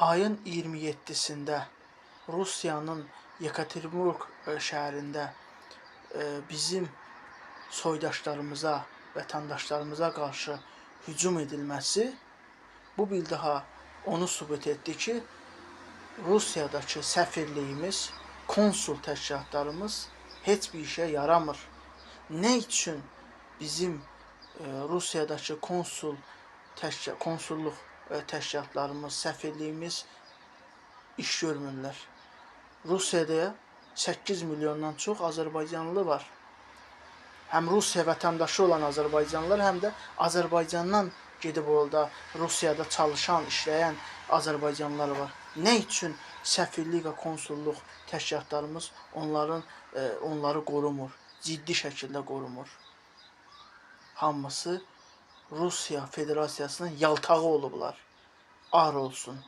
Ayın 27'sində Rusiyanın Yekaterinburg şəhərində bizim soydaşlarımıza, vətəndaşlarımıza qarşı hücum edilməsi bu bir daha onu sübut etdi ki, Rusiyadakı səfirliyimiz, konsul təşkilatlarımız heç bir işə yaramır. Nə üçün bizim Rusiyadakı konsulluq təşkilatlarımız, səfirliyimiz iş görmürlər? Rusiyada 8 milyondan çox Azərbaycanlı var. Həm Rusiya vətəndaşı olan Azərbaycanlılar, həm də Azərbaycandan gedib orada Rusiyada çalışan, işləyən Azərbaycanlılar var. Nə üçün səfirlik və konsulluq təşkilatlarımız onları qorumur, ciddi şəkildə qorumur? Hamısı Rusiya Federasiyasının yaltağı olublar. Ar olsun.